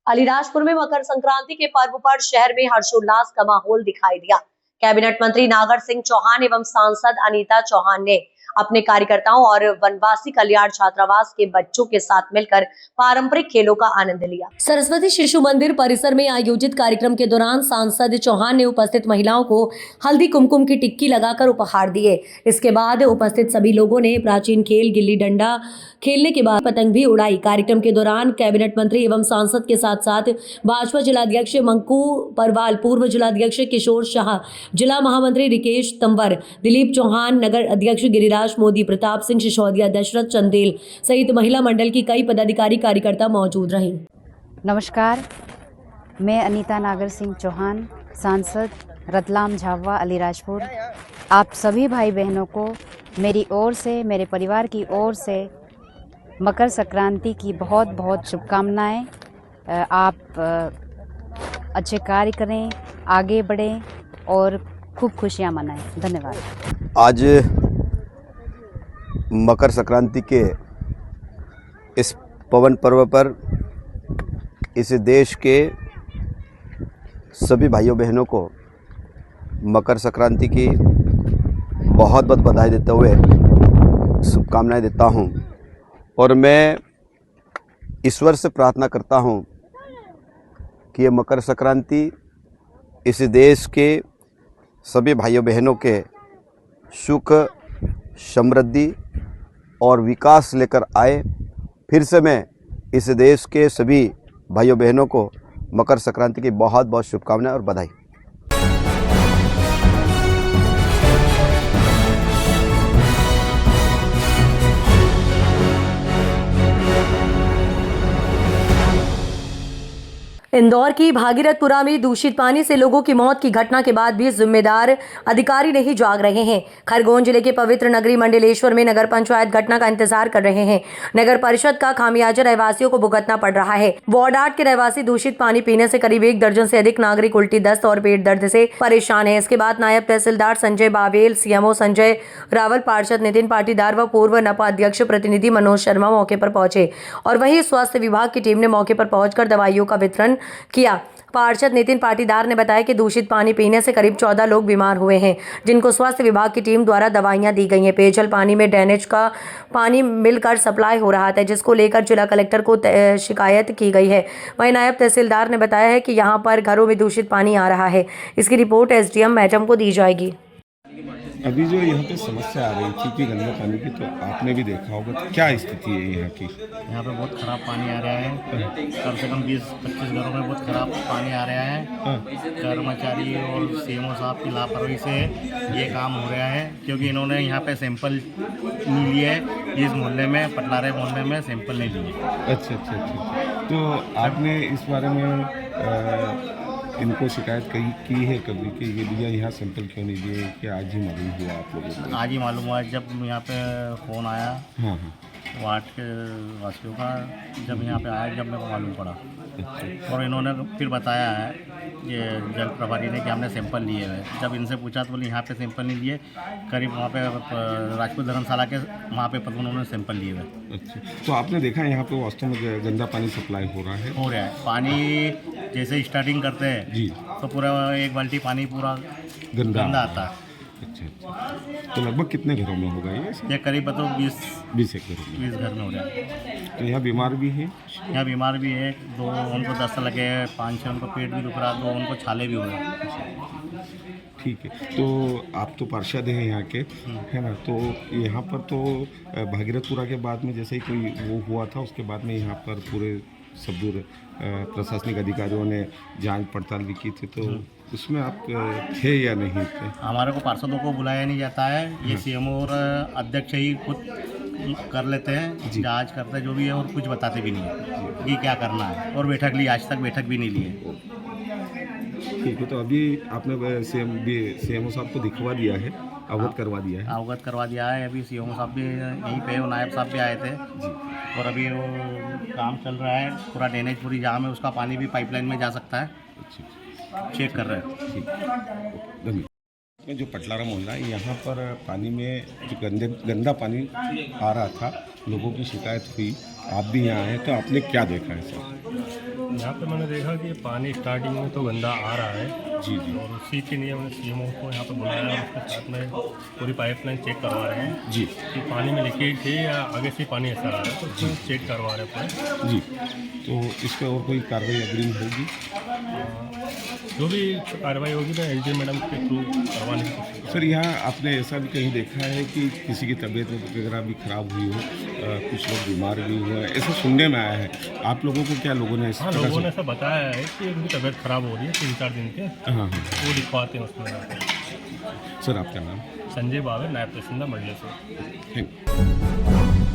अलीराजपुर में मकर संक्रांति के पर्व पर शहर में हर्षोल्लास का माहौल दिखाई दिया। कैबिनेट मंत्री नागर सिंह चौहान एवं सांसद अनीता चौहान ने अपने कार्यकर्ताओं और वनवासी कल्याण छात्रावास के बच्चों के साथ मिलकर पारंपरिक खेलों का आनंद लिया। सरस्वती शिशु मंदिर परिसर में आयोजित कार्यक्रम के दौरान सांसद चौहान ने उपस्थित महिलाओं को हल्दी कुमकुम की टिक्की लगाकर उपहार दिए। इसके बाद उपस्थित सभी लोगों ने प्राचीन खेल गिल्ली डंडा खेलने के बाद पतंग भी उड़ाई। कार्यक्रम के दौरान कैबिनेट मंत्री एवं सांसद के साथ साथ भाजपा जिलाध्यक्ष मंकू परवाल, पूर्व जिलाध्यक्ष किशोर शाह, जिला महामंत्री रिकेश तंवर, दिलीप चौहान, नगर अध्यक्ष गिरिराज मोदी, प्रताप सिंह सिसोदिया, दशरथ चंदेल सहित महिला मंडल की कई पदाधिकारी कार्यकर्ता मौजूद रहे। नमस्कार, मैं अनीता नागर सिंह चौहान, सांसद रतलाम झाबुआ अलीराजपुर। आप सभी भाई बहनों को मेरी ओर से, मेरे परिवार की ओर से मकर संक्रांति की बहुत बहुत शुभकामनाएं। आप अच्छे कार्य करें, आगे बढ़ें और खूब खुशियां मनाएं। धन्यवाद। आज मकर संक्रांति के इस पवन पर्व पर इस देश के सभी भाइयों बहनों को मकर संक्रांति की बहुत बहुत बधाई देते हुए शुभकामनाएं देता हूं और मैं ईश्वर से प्रार्थना करता हूं कि ये मकर संक्रांति इस देश के सभी भाइयों बहनों के सुख, समृद्धि और विकास लेकर आए। फिर से मैं इस देश के सभी भाइयों बहनों को मकर संक्रांति की बहुत बहुत शुभकामनाएं और बधाई। इंदौर की भागीरथपुरा में दूषित पानी से लोगों की मौत की घटना के बाद भी जिम्मेदार अधिकारी नहीं जाग रहे हैं। खरगोन जिले के पवित्र नगरी मंडलेश्वर में नगर पंचायत घटना का इंतजार कर रहे हैं। नगर परिषद का खामियाजा रहवासियों को भुगतना पड़ रहा है। वार्ड 8 के रहवासी दूषित पानी पीने से करीब 1 दर्जन से अधिक नागरिक उल्टी, दस्त और पेट दर्द से परेशान है। इसके बाद नायब तहसीलदार संजय बावेल, सीएमओ संजय रावल, पार्षद नितिन पाटीदार व पूर्व नपा अध्यक्ष प्रतिनिधि मनोज शर्मा मौके पर पहुंचे और वहीं स्वास्थ्य विभाग की टीम ने मौके पर पहुंचकर दवाइयों का वितरण किया। पार्षद नितिन पाटीदार ने बताया कि दूषित पानी पीने से करीब 14 लोग बीमार हुए हैं, जिनको स्वास्थ्य विभाग की टीम द्वारा दवाइयां दी गई हैं। पेयजल पानी में ड्रेनेज का पानी मिलकर सप्लाई हो रहा था, जिसको लेकर जिला कलेक्टर को शिकायत की गई है। वहीं नायब तहसीलदार ने बताया है कि यहां पर घरों में दूषित पानी आ रहा है। इसकी रिपोर्ट एसडीएम मैडम को दी जाएगी। अभी जो यहाँ पे समस्या आ रही थी कि गंदे पानी की, तो आपने भी देखा होगा, तो क्या स्थिति है यहाँ की? यहाँ पे बहुत ख़राब पानी आ रहा है। कम से कम 20-25 घरों में बहुत ख़राब पानी आ रहा है। कर्मचारी और सीएमओ साहब की लापरवाही से ये काम हो रहा है, क्योंकि इन्होंने यहाँ पे सैंपल नहीं लिए। इस मोहल्ले में, पटलारे मोहल्ले में सैंपल नहीं लिए। अच्छा। तो आपने इस बारे में इनको शिकायत की है कभी कि ये भैया यहाँ सैंपल क्यों नहीं दिए, कि आज ही मालूम हुआ आप लोगों को? आज ही मालूम हुआ जब यहाँ पे फ़ोन आया। हाँ। वार्ड के वासियों का जब यहाँ पे आया, जब मेरे को मालूम पड़ा। अच्छा। और इन्होंने फिर बताया है ये जल प्रभारी ने कि हमने सैंपल लिए हुए। जब इनसे पूछा तो बोले यहाँ पे सैंपल नहीं लिए, करीब वहाँ पे राजपूत धर्मशाला के वहाँ पे उन्होंने सैंपल लिए हुए। अच्छा, तो आपने देखा यहाँ पे वास्तव में गंदा पानी सप्लाई हो रहा है? पानी जैसे स्टार्टिंग करते हैं जी, तो पूरा 1 बाल्टी पानी पूरा गंदा आता है। अच्छा। तो लगभग कितने घरों में होगा ये? करीब तो 20 घर में हो रहा है। तो यहाँ बीमार भी है? यहाँ बीमार भी है, 2 उनको दस्त लगे, 5-6 उनको पेट भी दुख रहा, 2 उनको छाले भी हो रहे हैं। ठीक है, तो आप तो पार्षद हैं यहाँ के, है ना? तो यहाँ पर तो भागीरथपुरा के बाद में जैसे ही कोई वो हुआ था, उसके बाद में यहाँ पर पूरे सब दूर प्रशासनिक अधिकारियों ने जांच पड़ताल भी की थी, तो उसमें आप थे या नहीं थे? हमारे को पार्षदों को बुलाया नहीं जाता है। ये सीएमओ और अध्यक्ष ही खुद कर लेते हैं, जांच करते हैं जो भी है, और कुछ बताते भी नहीं है कि क्या करना है। और बैठक ली, आज तक बैठक भी नहीं ली है। ठीक है, तो अभी आपने सीएमओ साहब को दिखवा दिया है, अवगत करवा दिया है? अवगत करवा दिया है। अभी सीएमओ साहब भी यहीं पे, नायब साहब भी आए थे जी। और अभी वो काम चल रहा है, पूरा ड्रेनेज पूरी जाम है, उसका पानी भी पाइपलाइन में जा सकता है। चेक कर रहे हैं। ठीक, धन्यवाद। में जो पटलारा मोहल्ला है यहाँ पर पानी में जो गंदा पानी आ रहा था, लोगों की शिकायत हुई, आप भी यहाँ आए तो आपने क्या देखा है सर? यहाँ पे मैंने देखा कि पानी स्टार्टिंग में तो गंदा आ रहा है जी जी और उसी के लिए हमने सीएमओ को यहाँ पे बुलाया और उसके साथ में पूरी पाइपलाइन चेक करवा रहे हैं जी कि पानी में लीकेज है या आगे से पानी ऐसा आ रहा है, तो उसको चेक करवा रहे हैं पूरे। जी, तो इस पर और कोई कार्रवाई अग्रिम होगी? जो भी कार्रवाई होगी मैं एसडी मैडम के थ्रू करवाने की कोशिश करूँगा। सर यहाँ आपने ऐसा भी कहीं देखा है कि किसी की तबीयत वगैरह भी खराब हुई हो, कुछ लोग बीमार भी हुए हैं, ऐसा सुनने में आया है, आप लोगों को क्या लोगों ने इस हाँ, तरह लोगों से- ने ऐसा बताया है कि उनकी तबीयत खराब हो रही है 3-4 दिन के, हाँ हाँ वो दिखवाते हैं उसमें। सर, आपका नाम? संजय बावे, नायब तहसीलदार मंडले से। Thank you.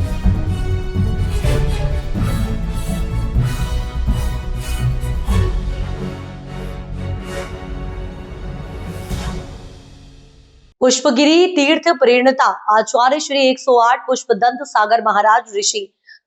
पुष्पगिरी तीर्थ प्रेरणता आचार्य श्री 108 पुष्पदंत सागर महाराज ऋषि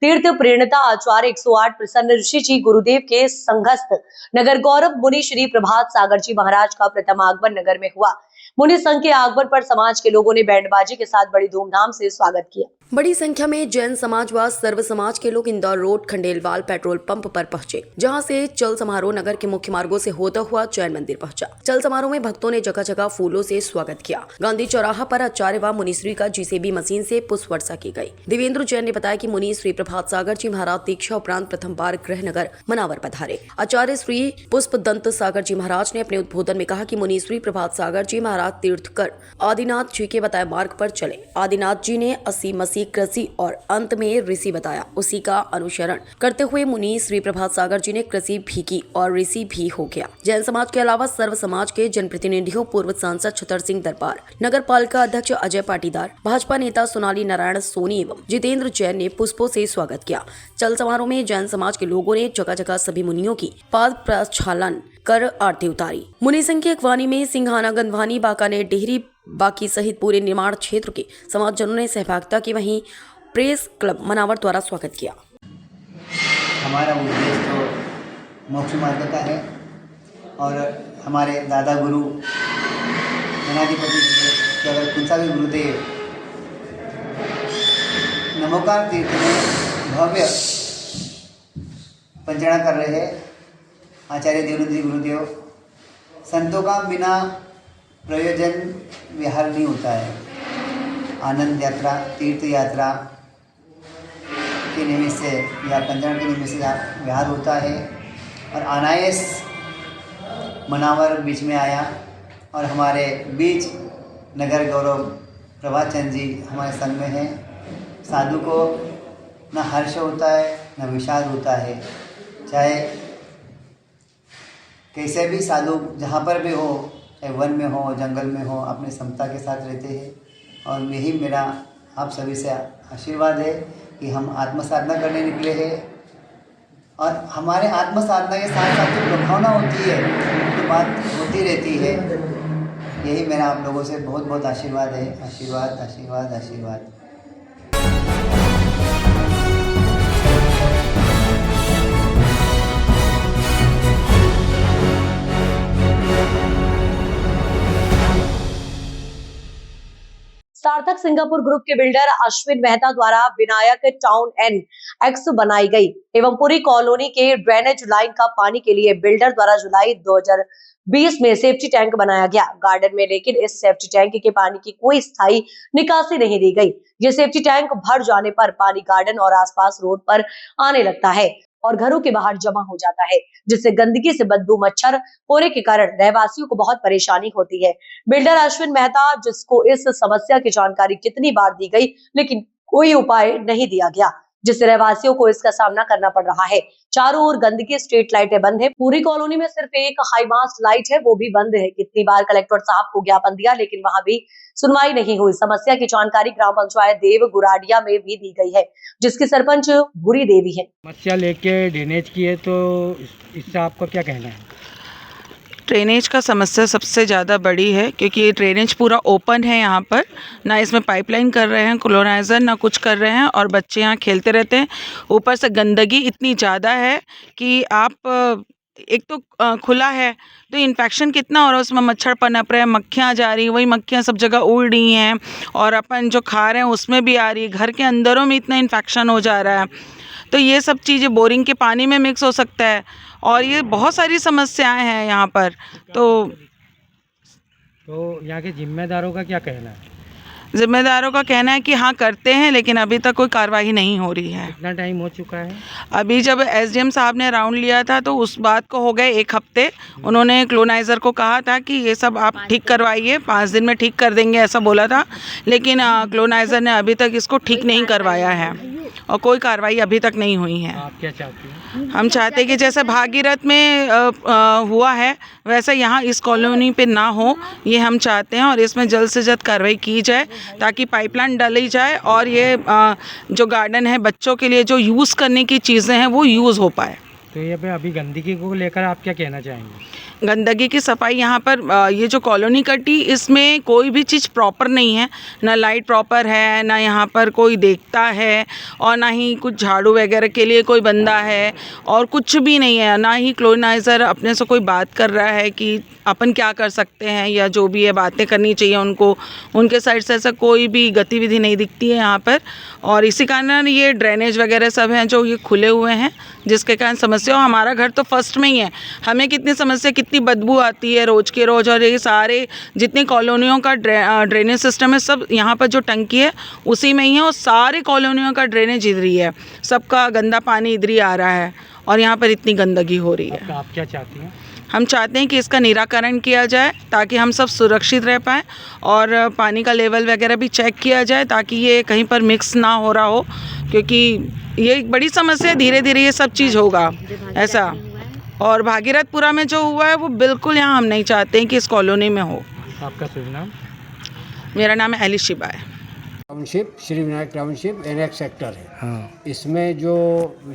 तीर्थ प्रेरणता आचार्य 108 प्रसन्न ऋषि जी गुरुदेव के संघस्थ नगर गौरव मुनि श्री प्रभात सागर जी महाराज का प्रथम आगमन नगर में हुआ। मुनि संघ के आगमन पर समाज के लोगों ने बैंडबाजी के साथ बड़ी धूमधाम से स्वागत किया। बड़ी संख्या में जैन समाज व सर्व समाज के लोग Indore road Khandelwal petrol pump पर पहुंचे, जहां से चल समारोह नगर के मुख्य मार्गों से होता हुआ जैन मंदिर पहुंचा। चल समारोह में भक्तों ने जगह जगह फूलों से स्वागत किया। गांधी चौराहा पर आचार्य व मुनीश्री का जीसीबी मशीन से पुष्प वर्षा की गई। देवेंद्र जैन ने बताया कि मुनि श्री प्रभात सागर जी महाराज दीक्षा उपरांत प्रथम बार गृह नगर मनावर पधारे। आचार्य श्री पुष्पदंत सागर जी महाराज ने अपने उद्बोधन में कहा कि मुनि श्री प्रभात सागर जी महाराज तीर्थ कर आदिनाथ जी के बताए मार्ग पर चले। आदिनाथ जी ने 80 मसीह कृषि और अंत में ऋषि बताया, उसी का अनुसरण करते हुए मुनि श्री प्रभात सागर जी ने कृषि भी की और ऋषि भी हो गया। जैन समाज के अलावा सर्व समाज के जनप्रतिनिधियों, पूर्व सांसद छतर सिंह दरबार, नगर पालिका अध्यक्ष अजय पाटीदार, भाजपा नेता सोनाली नारायण सोनी एवं जितेंद्र जैन ने पुष्पों से स्वागत किया। चल समारोह में जैन समाज के लोगों ने जगह जगह सभी मुनियों की पाद प्रक्षालन कर आरती उतारी। मुनि संघ की अगवानी में सिंघाना, गंधवानी, बाकानेर, डेहरी, बाकी सहित पूरे निर्माण क्षेत्र के समाजजनों ने सहभागिता की। वहीं प्रेस क्लब मनावर द्वारा स्वागत किया। हमारा उद्देश्य तो मोक्ष मार्ग का है और हमारे दादा गुरु गणाधिपति केवल कुंसावी गुरुदेव नमोकार तीर्थ में भव्य पंचना कर रहे हैं। आचार्य देवेंद्र जी गुरुदेव संतों का बिना प्रयोजन विहार नहीं होता है। आनंद यात्रा, तीर्थ यात्रा के निमित्त से या पंचरण के निमित्त से विहार होता है और अनायास मनावर बीच में आया और हमारे बीच नगर गौरव प्रभात चंद जी हमारे संग में हैं। साधु को न हर्ष होता है न विषाद होता है, चाहे कैसे भी साधु जहाँ पर भी हो, चाहे वन में हो, जंगल में हो, अपने समता के साथ रहते हैं। और यही मेरा आप सभी से आशीर्वाद है कि हम आत्म साधना करने निकले हैं और हमारे आत्म साधना के साथ साथ जो प्रभावना होती है तो बात होती रहती है। यही मेरा आप लोगों से बहुत बहुत आशीर्वाद है। आशीर्वाद, आशीर्वाद, आशीर्वाद। सार्थक सिंगापुर ग्रुप के बिल्डर अश्विन मेहता द्वारा विनायक टाउन एन एक्स बनाई गई एवं पूरी कॉलोनी के ड्रेनेज लाइन का पानी के लिए बिल्डर द्वारा जुलाई 2020 में सेफ्टी टैंक बनाया गया गार्डन में, लेकिन इस सेफ्टी टैंक के पानी की कोई स्थायी निकासी नहीं दी गई। ये सेफ्टी टैंक भर जाने पर पानी गार्डन और आसपास रोड पर आने लगता है और घरों के बाहर जमा हो जाता है, जिससे गंदगी से बदबू मच्छर होने के कारण रहवासियों को बहुत परेशानी होती है। बिल्डर अश्विन मेहता, जिसको इस समस्या की जानकारी कितनी बार दी गई लेकिन कोई उपाय नहीं दिया गया, जिससे रहवासियों को इसका सामना करना पड़ रहा है। चारों ओर गंदगी, स्ट्रीट लाइटें बंद है, पूरी कॉलोनी में सिर्फ एक हाई मास्ट लाइट है, वो भी बंद है। कितनी बार कलेक्टर साहब को ज्ञापन दिया लेकिन वहां भी सुनवाई नहीं हुई। समस्या की जानकारी ग्राम पंचायत देव गुराडिया में भी दी गई है, जिसकी सरपंच भूरी देवी है। समस्या लेके ड्रेनेज की है, तो इससे आपका क्या कहना है? ड्रेनेज का समस्या सबसे ज़्यादा बड़ी है क्योंकि ये ड्रेनेज पूरा ओपन है। यहाँ पर ना इसमें पाइपलाइन कर रहे हैं कोलोनाइज़र, ना कुछ कर रहे हैं और बच्चे यहाँ खेलते रहते हैं। ऊपर से गंदगी इतनी ज़्यादा है कि आप एक तो खुला है तो इन्फेक्शन कितना हो रहा है, उसमें मच्छर पनप रहे हैं, मक्खियाँ जा रही हैं, वही मक्खियाँ सब जगह उड़ रही हैं और अपन जो खा रहे हैं उसमें भी आ रही है, घर के अंदरों में इतना इन्फेक्शन हो जा रहा है। तो ये सब चीज़ें बोरिंग के पानी में मिक्स हो सकता है और ये बहुत सारी समस्याएं हैं यहाँ पर। तो यहाँ के जिम्मेदारों का क्या कहना है? जिम्मेदारों का कहना है कि हाँ करते हैं, लेकिन अभी तक कोई कार्रवाई नहीं हो रही है। कितना टाइम हो चुका है? अभी जब एसडीएम साहब ने राउंड लिया था तो उस बात को हो गए 1 हफ्ते। उन्होंने क्लोनाइज़र को कहा था कि ये सब आप ठीक करवाइए, 5 दिन में ठीक कर देंगे ऐसा बोला था, लेकिन क्लोनाइज़र ने अभी तक इसको ठीक नहीं करवाया है और कोई कार्रवाई अभी तक नहीं हुई है। आप क्या चाहती हैं? हम चाहते हैं कि जैसे भागीरथ में हुआ है वैसा यहाँ इस कॉलोनी पे ना हो, ये हम चाहते हैं और इसमें जल्द से जल्द कार्रवाई की जाए ताकि पाइपलाइन डाली जाए और ये जो गार्डन है बच्चों के लिए जो यूज़ करने की चीज़ें हैं वो यूज़ हो पाए। तो ये पे अभी गंदगी को लेकर आप क्या कहना चाहेंगे? गंदगी की सफाई यहाँ पर ये जो कॉलोनी कटी इसमें कोई भी चीज़ प्रॉपर नहीं है, ना लाइट प्रॉपर है, ना यहाँ पर कोई देखता है और ना ही कुछ झाड़ू वगैरह के लिए कोई बंदा है और कुछ भी नहीं है, ना ही क्लोनाइज़र अपने से कोई बात कर रहा है कि अपन क्या कर सकते हैं या जो भी है बातें करनी चाहिए उनको, उनके साइड से ऐसा कोई भी गतिविधि नहीं दिखती है यहाँ पर। और इसी कारण ये ड्रेनेज वगैरह सब हैं जो ये खुले हुए हैं जिसके कारण समस्या। हमारा घर तो फर्स्ट में ही है, हमें कितनी समस्या, कितनी बदबू आती है रोज़ के रोज़। और ये सारे जितनी कॉलोनियों का ड्रेनेज सिस्टम है सब यहाँ पर जो टंकी है उसी में ही है और सारे कॉलोनियों का ड्रेनेज इधर ही है, सबका गंदा पानी इधर ही आ रहा है और यहाँ पर इतनी गंदगी हो रही है। आप क्या चाहती हैं? हम चाहते हैं कि इसका निराकरण किया जाए ताकि हम सब सुरक्षित रह पाएँ और पानी का लेवल वगैरह भी चेक किया जाए ताकि ये कहीं पर मिक्स ना हो रहा हो, क्योंकि ये एक बड़ी समस्या है, धीरे धीरे ये सब चीज़ होगा ऐसा। और भागीरथपुरा में जो हुआ है वो बिल्कुल यहाँ हम नहीं चाहते हैं कि इस कॉलोनी में हो। आपका शुभ नाम? मेरा नाम है एलिश शिबा है। Township Shri Vinayak township NX sector है। हाँ। इसमें जो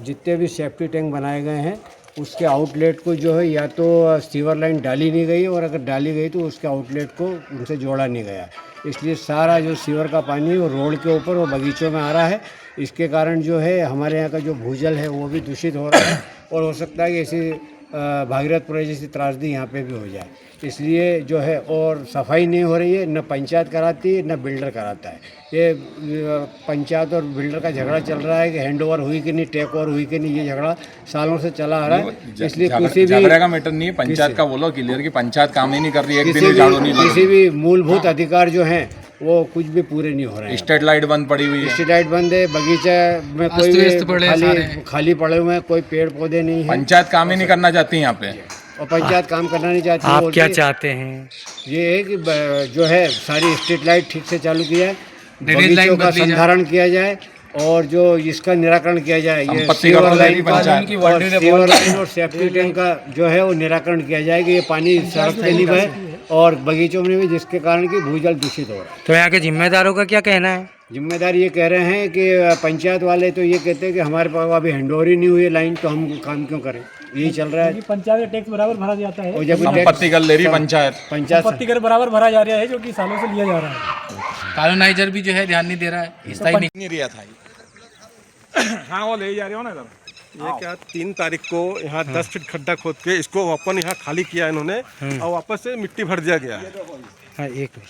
जितने भी सेफ्टी टैंक बनाए गए हैं उसके आउटलेट को जो है या तो सीवर लाइन डाली नहीं गई और अगर डाली गई तो उसके आउटलेट को उनसे जोड़ा नहीं गया, इसलिए सारा जो सीवर का पानी वो रोड के ऊपर वो बगीचों में आ रहा है। इसके कारण जो है हमारे यहाँ का जो भूजल है वो भी दूषित हो रहा है और हो सकता है कि ऐसी भागीरथपुरा जैसी त्रासदी यहाँ पे भी हो जाए, इसलिए जो है और सफाई नहीं हो रही है, न पंचायत कराती है न बिल्डर कराता है। ये पंचायत और बिल्डर का झगड़ा चल रहा है कि हैंड ओवर हुई कि नहीं, टेक ओवर हुई कि नहीं, ये झगड़ा सालों से चला आ रहा है। इसलिए किसी भी झगड़े का मैटर नहीं है, पंचायत का बोलो क्लियर कि पंचायत काम ही नहीं कर रही है, एक दिन झाड़ू नहीं लगा। किसी भी मूलभूत अधिकार जो हैं वो कुछ भी पूरे नहीं हो रहे हैं। स्ट्रीट लाइट बंद पड़ी हुई है, स्ट्रीट लाइट बंद है, बगीचा में कोई खाली पड़े हुए हैं, कोई पेड़ पौधे नहीं है। पंचायत काम ही नहीं करना चाहती यहाँ पे और पंचायत काम करना नहीं चाहती। आप क्या चाहते हैं? ये है कि जो है सारी स्ट्रीट लाइट ठीक से चालू किया जाए, बगीचों का संधारण किया जाए और जो इसका निराकरण किया जाए, ये सीवर लाइन और सेफ्टी टैंक का जो है वो निराकरण किया जाए कि ये पानी सड़क पे नहीं बहे और बगीचों में भी, जिसके कारण कि भूजल दूषित हो रहा है। तो यहाँ के जिम्मेदारों का क्या कहना है? जिम्मेदार ये कह रहे हैं कि पंचायत वाले तो ये कहते हैं कि हमारे पास अभी हैंडओवर ही नहीं हुई है लाइन, तो हम काम क्यों करें, यही चल रहा है। पंचायत का टैक्स बराबर भरा जाता है और जब संपत्ति कर ले रही संपत्ति कर बराबर भरा जा रहा है जो कि सालों से लिया जा रहा है। कॉलोनाइजर भी जो है ध्यान नहीं दे रहा है, स्थायी नहीं रिया था। हाँ वो ले जा रहे हो ना इधर। ये क्या 3 तारीख को यहाँ 10 फीट खड्डा खोद के इसको अपन यहाँ खाली किया इन्होंने और वापस से मिट्टी भर दिया गया है। हाँ, एक मिनट।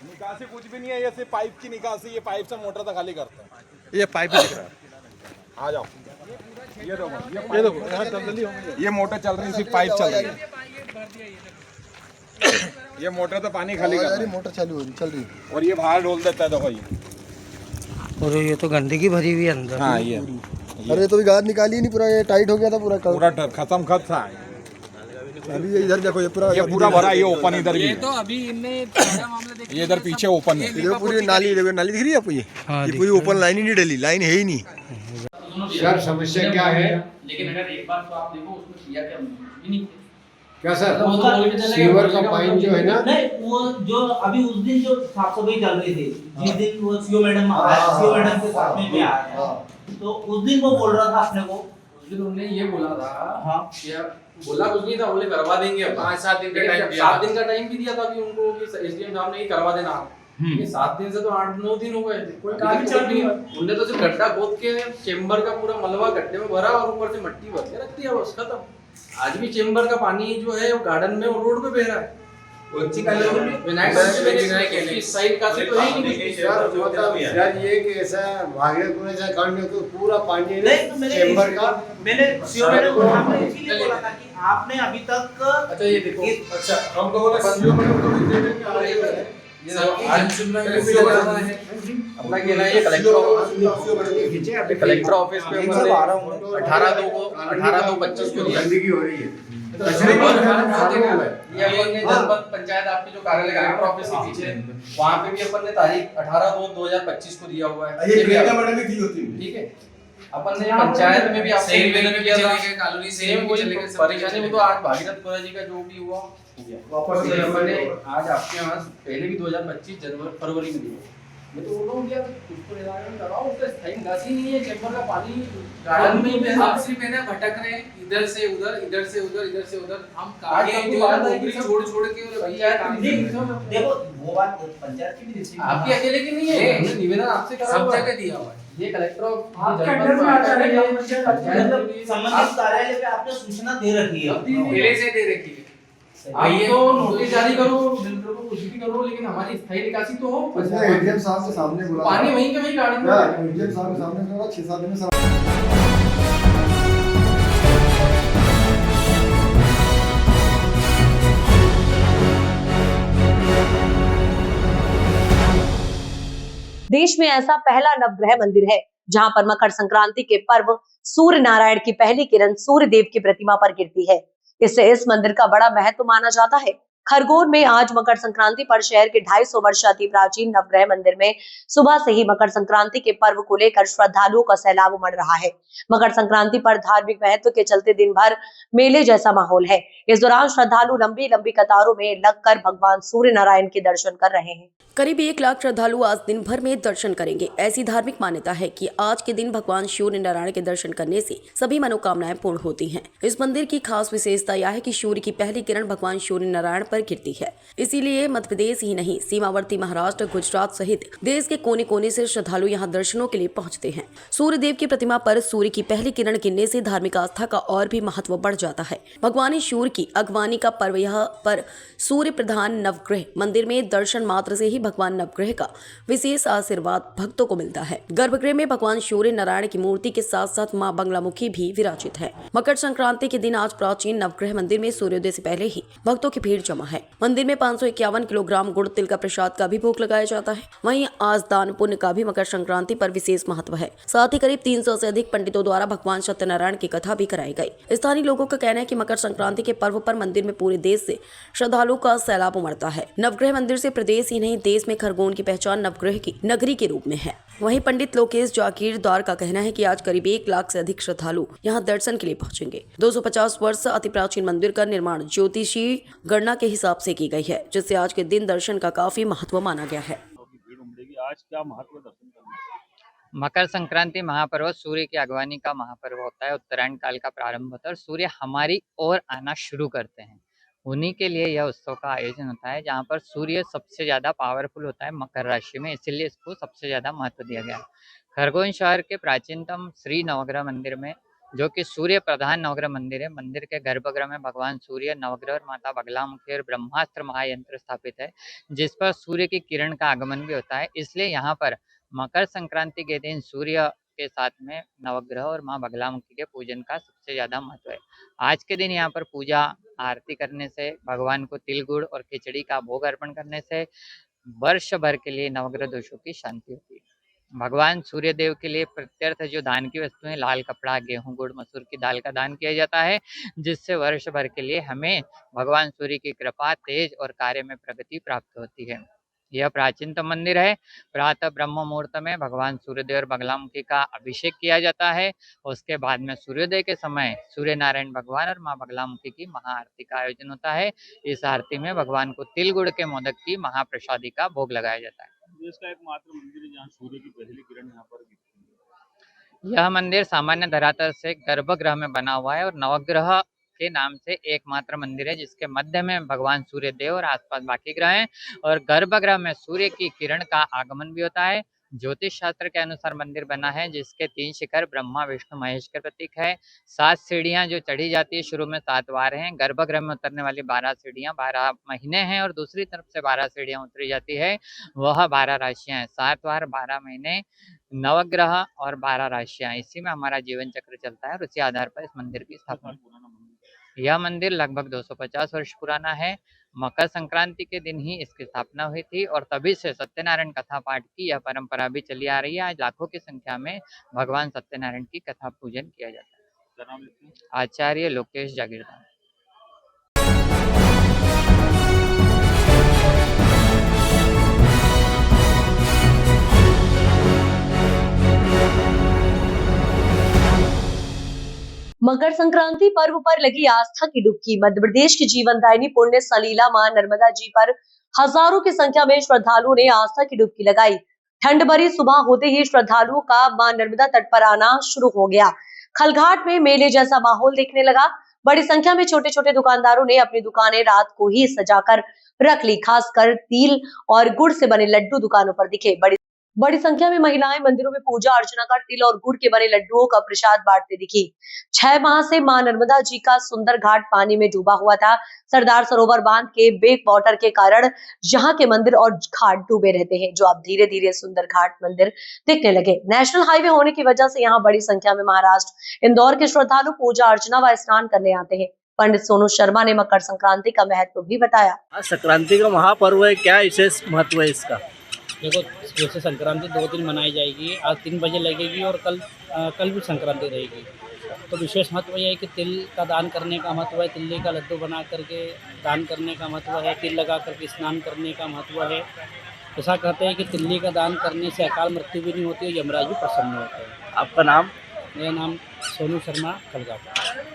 निकासी कुछ भी नहीं है, ये सिर्फ पाइप की निकासी, ये पाइप से मोटर तक खाली करते हैं। ये पाइप दिख रहा है, आ जाओ, ये देखो यहाँ दलदली हो गई है। ये मोटर चल रही है, सिर्फ पाइप चल रही है। ये मोटर तो पानी खाली कर रही है, मोटर चालू हो रही चल रही और ये बाहर ढोल देता है। देखो ये, और ये तो गंदगी भरी हुई है अंदर। हाँ ये अरे तो भी गाद निकाली नहीं, पूरा ये टाइट हो गया था पूरा खत्म खत था। अभी ये इधर देखो, ये पूरा भरा, ये ओपन इधर भी है। तो अभी इनने मामला ये इधर पीछे ओपन है, देखो पूरी नाली, देखो नाली दिख रही है आपको, ये पूरी ओपन लाइन ही नहीं डली, लाइन है ही नहीं। सर समस्या क्या है? लेकिन अगर एक बार तो आप देखो उसमें किया क्या नहीं क्या सर, सीवर का पाइप जो है ना, नहीं वो जो अभी उस दिन जो साफ सफाई चल रही थी, जिस दिन वो सीओ मैडम के साथ में भी आया था, तो उस दिन वो बोल रहा था अपने को, उस दिन उन्होंने ये बोला था। हाँ, बोला कुछ नहीं था, बोले करवा देंगे 5-7 दिन का टाइम दिया, 7 दिन का टाइम भी दिया था कि उनको कि एसडीएम साहब ने करवा देना। ये 7 दिन से तो 8-9 दिन हो गए, कोई काम चल नहीं। उन्होंने तो सिर्फ गड्ढा खोद के चेंबर का पूरा मलबा गड्ढे में भरा और ऊपर से मिट्टी भर के रख दिया, बस खत्म। आज भी चेंबर का पानी जो है वो गार्डन में और रोड पे बह रहा है। विनायक इस साइड का तो ही नहीं। यार ये कि ऐसा भागीरथपुर ऐसा कांड तो पूरा पानी नहीं, तो चेंबर का मैंने सीओ मैडम को हमने इसीलिए बोला था कि आपने अभी तक अच्छा ये देखो, अच्छा हम लोगों ने सीओ मैडम को भी दे देंगे ये आज अपना कहना है ये कलेक्टर ऑफिस पे 18/2/25 को गंदगी हो रही है। ये अपन ने जनपद पंचायत आपके जो कार्यालय कलेक्टर ऑफिस के पीछे वहाँ पे भी अपन ने तारीख 18/2/2025 को दिया हुआ है। ये प्रियंका मैडम ने दी होती है। ठीक है, अपन ने पंचायत में भी आपसे निवेदन किया था कॉलोनी सेम कोई परेशानी हो तो आज भागीरथपुरा जी का जो भी हुआ वापस से अपन ने आज आपके यहाँ पहले भी 2025 फरवरी में दिया। मैं तो बोल रहा हूँ यार उसको लगाओ, उसका स्थायी निकास ही नहीं है। चेंबर का पानी गार्डन में ही बह सिर्फ है ना, भटक रहे हैं इधर से उधर, इधर से उधर, इधर से उधर। हम छोड़ के देखो वो बात पंचायत की भी रिसीव आपकी अकेले की नहीं है, हमने निवेदन आपसे करा सब हुआ है। जगह दिया हुआ है। ये कलेक्टर संबंधित कार्यालय पे आपने सूचना दे रखी है, पहले से दे रखी है। आप तो नोटिस जारी करो, बिल्डर को कुछ भी करो, लेकिन हमारी स्थायी निकासी तो हो। एडीएम साहब के सामने बोला, पानी वहीं के वहीं गार्डन में एडीएम साहब के सामने बोला 6-7 दिन में देश में ऐसा पहला नवग्रह मंदिर है जहां पर मकर संक्रांति के पर्व सूर्य नारायण की पहली किरण सूर्य देव की प्रतिमा पर गिरती है। इससे इस मंदिर का बड़ा महत्व माना जाता है। खरगोन में आज मकर संक्रांति पर शहर के 250 वर्ष अति प्राचीन नवग्रह मंदिर में सुबह से ही मकर संक्रांति के पर्व को लेकर श्रद्धालुओं का सैलाब उमड़ रहा है। मकर संक्रांति पर धार्मिक महत्व के चलते दिन भर मेले जैसा माहौल है। इस दौरान श्रद्धालु लंबी लंबी कतारों में लगकर भगवान सूर्य नारायण के दर्शन कर रहे हैं। करीब 1 लाख श्रद्धालु आज दिन भर में दर्शन करेंगे। ऐसी धार्मिक मान्यता है कि आज के दिन भगवान सूर्य नारायण के दर्शन करने से सभी मनोकामनाएं पूर्ण होती हैं। इस मंदिर की खास विशेषता यह है कि सूर्य की पहली किरण भगवान सूर्य नारायण पर गिरती है। इसीलिए मध्य प्रदेश ही नहीं, सीमावर्ती महाराष्ट्र, गुजरात सहित देश के कोने कोने से श्रद्धालु यहाँ दर्शनों के लिए पहुँचते हैं। सूर्य देव की प्रतिमा पर सूर्य की पहली किरण गिरने से धार्मिक आस्था का और भी महत्व बढ़ जाता है। भगवान सूर्य की अगवानी का पर्व यह पर सूर्य प्रधान नवग्रह मंदिर में दर्शन मात्र से ही भगवान नवग्रह का विशेष आशीर्वाद भक्तों को मिलता है। गर्भगृह में भगवान सूर्य नारायण की मूर्ति के साथ साथ मां बंगलामुखी भी विराजित है। मकर संक्रांति के दिन आज प्राचीन नवग्रह मंदिर में सूर्योदय से पहले ही भक्तों की भीड़ जमा है। मंदिर में 551 किलोग्राम गुड़ तिल का प्रसाद का भी भोग लगाया जाता है। वहीं आज दान पुण्य का भी मकर संक्रांति पर विशेष महत्व है। साथ ही करीब 300 से अधिक पंडितों द्वारा भगवान सत्यनारायण की कथा भी कराई गई। स्थानीय लोगों का कहना है कि मकर संक्रांति के पर्व पर मंदिर में पूरे देश से श्रद्धालुओं का सैलाब उमड़ता है। नवग्रह मंदिर से प्रदेश ही नहीं देश में खरगोन की पहचान नवग्रह की नगरी के रूप में है। वहीं पंडित लोकेश जागीरदार का कहना है कि आज करीब 1 लाख से अधिक श्रद्धालु यहां दर्शन के लिए पहुंचेंगे। 250 वर्ष अति प्राचीन मंदिर का निर्माण ज्योतिषी गणना के हिसाब से की गई है, जिससे आज के दिन दर्शन का काफी महत्व माना गया है। आज क्या महत्व दर्शन करने? मकर संक्रांति महापर्व सूर्य की अगवानी का महापर्व होता है। उत्तरायण काल का प्रारंभ होता है और सूर्य हमारी ओर आना शुरू करते हैं। उन्हीं के लिए यह उत्सव का आयोजन होता है, जहाँ पर सूर्य सबसे ज्यादा पावरफुल होता है मकर राशि में, इसीलिए इसको सबसे ज्यादा महत्व दिया गया है। खरगोन शहर के प्राचीनतम श्री नवग्रह मंदिर में, जो कि सूर्य प्रधान नवग्रह मंदिर है, मंदिर के गर्भगृह में भगवान सूर्य, नवग्रह और माता बगलामुखी और ब्रह्मास्त्र महायंत्र स्थापित है, जिस पर सूर्य की किरण का आगमन भी होता है। इसलिए यहाँ पर मकर संक्रांति के दिन सूर्य के साथ में नवग्रह और माँ बगलामुखी के पूजन का सबसे ज्यादा महत्व है। आज के दिन यहाँ पर पूजा आरती करने से, भगवान को तिल गुड़ और खिचड़ी का भोग अर्पण करने से वर्ष भर के लिए नवग्रह दोषों की शांति होती है। भगवान सूर्य देव के लिए प्रत्यर्थ जो दान की वस्तुएं, लाल कपड़ा, गेहूं, गुड़, मसूर की दाल का दान किया जाता है, जिससे वर्ष भर के लिए हमें भगवान सूर्य की कृपा, तेज और कार्य में प्रगति प्राप्त होती है। यह प्राचीनतम मंदिर है। प्रातः ब्रह्म मुहूर्त में भगवान सूर्यदेव और बगलामुखी का अभिषेक किया जाता है। उसके बाद में सूर्योदय के समय सूर्य नारायण भगवान और माँ बगलामुखी की महाआरती का आयोजन होता है। इस आरती में भगवान को तिल गुड़ के मोदक की महाप्रसादी का भोग लगाया जाता है। देश का एकमात्र मंदिर है जहाँ सूर्य की पहली किरण यहाँ पर गिरती है। यह मंदिर सामान्य धरातल से गर्भगृह में बना हुआ है और नवग्रह के नाम से एकमात्र मंदिर है, जिसके मध्य में भगवान सूर्य देव और आसपास बाकी ग्रह हैं और गर्भगृह में सूर्य की किरण का आगमन भी होता है। ज्योतिष शास्त्र के अनुसार मंदिर बना है, जिसके 3 शिखर ब्रह्मा विष्णु महेश के प्रतीक है। 7 सीढ़ियां जो चढ़ी जाती है, शुरू में 7 वार हैं, गर्भगृह में उतरने वाली 12 सीढ़ियां 12 महीने हैं, और दूसरी तरफ से 12 सीढ़ियां उतरी जाती है, वह 12 राशियां हैं। 7 वार 12 महीने, नवग्रह और 12 राशियां, इसी में हमारा जीवन चक्र चलता है और उसी आधार पर इस मंदिर की स्थापना। यह मंदिर लगभग 250 वर्ष पुराना है। मकर संक्रांति के दिन ही इसकी स्थापना हुई थी और तभी से सत्यनारायण कथा पाठ की यह परंपरा भी चली आ रही है। आज लाखों की संख्या में भगवान सत्यनारायण की कथा पूजन किया जाता है। आचार्य लोकेश जागीरदार। मकर संक्रांति पर्व पर लगी आस्था की डुबकी। मध्य प्रदेश की जीवनदायिनी पुण्य सलीला मां नर्मदा जी पर हजारों की संख्या में श्रद्धालुओं ने आस्था की डुबकी लगाई। ठंड भरी सुबह होते ही श्रद्धालुओं का मां नर्मदा तट पर आना शुरू हो गया। खलघाट में मेले जैसा माहौल देखने लगा। बड़ी संख्या में छोटे छोटे दुकानदारों ने अपनी दुकानें रात को ही सजाकर रख ली। खासकर तिल और गुड़ से बने लड्डू दुकानों पर दिखे। बड़ी संख्या में महिलाएं मंदिरों में पूजा अर्चना कर तिल और गुड़ के बने लड्डुओं का प्रसाद बांटते दिखी। 6 माह से मां नर्मदा जी का सुंदर घाट पानी में डूबा हुआ था। सरदार सरोवर बांध के बैक वाटर के कारण यहाँ के मंदिर और घाट डूबे रहते हैं, जो अब धीरे धीरे सुंदर घाट मंदिर दिखने लगे। नेशनल हाईवे होने की वजह से यहाँ बड़ी संख्या में महाराष्ट्र इंदौर के श्रद्धालु पूजा अर्चना व स्नान करने आते हैं। पंडित सोनू शर्मा ने मकर संक्रांति का महत्व भी बताया। संक्रांति का महापर्व है, क्या विशेष महत्व है इसका? देखो, जैसे संक्रांति 2 दिन मनाई जाएगी। आज 3 बजे लगेगी और कल भी संक्रांति रहेगी। तो विशेष महत्व यह है कि तिल का दान करने का महत्व है। तिल्ली का लड्डू बना करके दान करने का महत्व है। तिल लगा करके स्नान करने का महत्व है। ऐसा कहते हैं कि तिल्ली का दान करने से अकाल मृत्यु भी नहीं होती है, यमराज भी प्रसन्न होते हैं। आपका नाम? मेरा नाम सोनू शर्मा, खलगाट।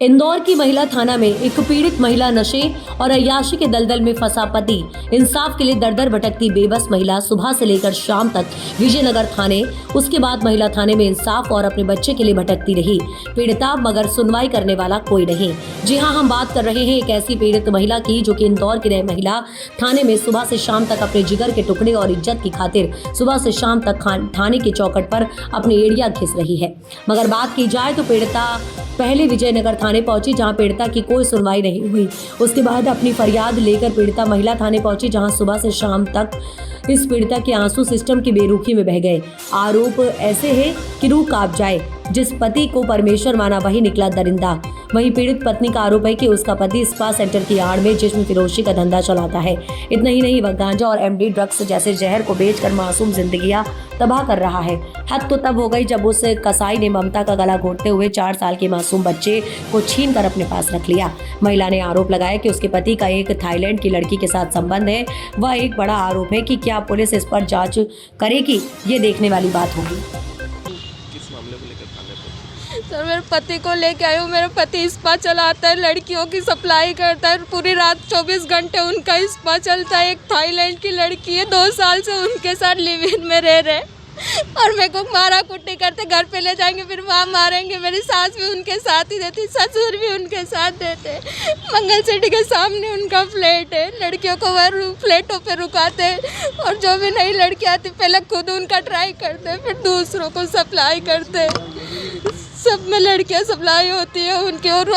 इंदौर की महिला थाना में एक पीड़ित महिला नशे और अय्याशी के दलदल में फंसा पति, इंसाफ के लिए दर दर भटकती बेबस महिला सुबह से लेकर शाम तक विजयनगर थाने, उसके बाद महिला थाने में इंसाफ और अपने बच्चे के लिए भटकती रही पीड़िता, मगर सुनवाई करने वाला कोई नहीं। जी हां, हम बात कर रहे हैं एक ऐसी पीड़ित महिला की जो कि इंदौर की रह महिला थाने में सुबह से शाम तक अपने जिगर के टुकड़े और इज्जत की खातिर सुबह से शाम तक थाने की चौखट पर अपनी एड़िया घिस रही है। मगर बात की जाए तो पीड़िता पहले विजयनगर थाने पहुंची, जहां पीड़िता की कोई सुनवाई नहीं हुई। उसके बाद अपनी फरियाद लेकर पीड़िता महिला थाने पहुंची, जहां सुबह से शाम तक इस पीड़िता के आंसू सिस्टम की बेरुखी में बह गए। आरोप ऐसे है कि रूह कांप जाए। जिस पति को परमेश्वर माना वही निकला दरिंदा। वहीं पीड़ित पत्नी का आरोप है कि उसका पति स्पा सेंटर की आड़ में जिस्म फिरोशी का धंधा चलाता है। इतना ही नहीं, वह गांजा और एमडी ड्रग्स जैसे जहर को बेचकर मासूम जिंदगियां तबाह कर रहा है। हद तो तब हो गई जब उस कसाई ने ममता का गला घोटते हुए 4 साल के मासूम बच्चे को छीन कर अपने पास रख लिया। महिला ने आरोप लगाया कि उसके पति का एक थाईलैंड की लड़की के साथ संबंध है। वह एक बड़ा आरोप है कि क्या पुलिस इस पर जांच करेगी, ये देखने वाली बात होगी। सर, मेरे पति को लेके आई हूँ। मेरा पति स्पा चलाता है, लड़कियों की सप्लाई करता है। पूरी रात 24 घंटे उनका स्पा चलता है। एक थाईलैंड की लड़की है, 2 साल से उनके साथ लिव इन में रह रहे और मेरे को मारा कुट्टी करते। घर पे ले जाएंगे फिर वहाँ मारेंगे। मेरी सास भी उनके साथ ही रहती, ससुर भी उनके साथ रहते। मंगल सिटी के सामने उनका फ्लैट है। लड़कियों को वह फ्लैटों पे रुकाते और जो भी नई लड़की आती पहले खुद उनका ट्राई करते, फिर दूसरों को सप्लाई करते। सब में लड़कियां सप्लाई होती है उनके, और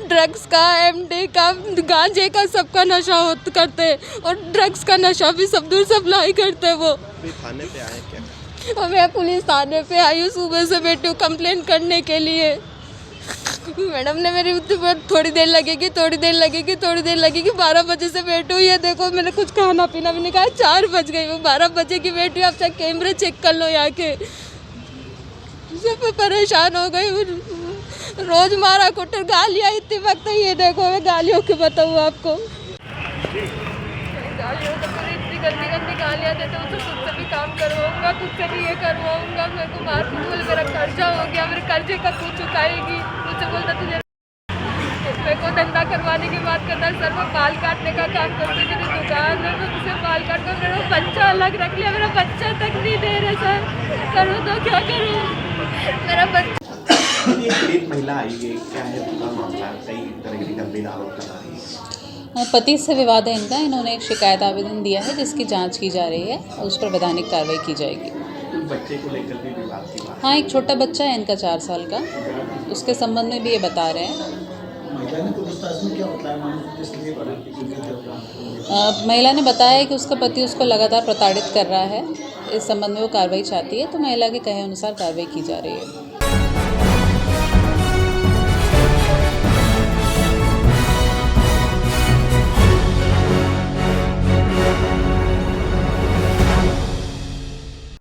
ड्रग्स का, एमडी का, गांजे का, सबका नशा करते हैं और ड्रग्स का नशा भी सब दूर सप्लाई करते हैं। वो थाने पे आए क्या? और मैं पुलिस थाने पे आई हूँ, सुबह से बैठी हूँ कंप्लेंट करने के लिए। मैडम ने मेरी थोड़ी देर लगेगी 12 बजे से बैठी हूँ। ये देखो मैंने कुछ खाना पीना भी नहीं खाया, 4 बज गई, वो 12 बजे की बैठी हूँ। आप चाहे कैमरे चेक कर लो यहाँ के, सब परेशान हो गई। रोज मारा कुटर गालियाँ इतनी वक्त, ये देखो मैं गालियों के बताऊँ आपको, गालियों तो पूरी इतनी गंदी गंदी गालियाँ देते हो। तो तुझसे भी काम करवाऊंगा, तुझसे भी ये करवाऊंगा, मेरे को मार के बोल मेरा कर्जा हो गया, मेरे कर्जे का तू चुकाएगी। मुझसे बोलता तुझे मेरे को धंधा करवाने की बात करता है। सर मैं बाल काटने का काम करती थी, मेरी दुकान है, मैं तुझसे बाल काट कर मेरा बच्चा अलग रख लिया, मेरा बच्चा तक नहीं दे रहे सर। करूँ तो क्या करूँ, मेरा बच्चा। एक महिला आई है, क्या है पूरा मामला? कई तरह की गंभीर आरोप लगा रही है। पति से विवाद है इनका, इन्होंने एक शिकायत आवेदन दिया है जिसकी जांच की जा रही है और उस पर वैधानिक कार्रवाई की जाएगी। बच्चे को लेकर भी विवाद की बात? हाँ, एक छोटा बच्चा है इनका 4 साल का, उसके संबंध में भी ये बता रहे हैं। महिला ने बताया कि उसका पति उसको लगातार प्रताड़ित कर रहा है, इस संबंध में वो कार्रवाई चाहती है, तो महिला के कहे अनुसार कार्रवाई की जा रही है।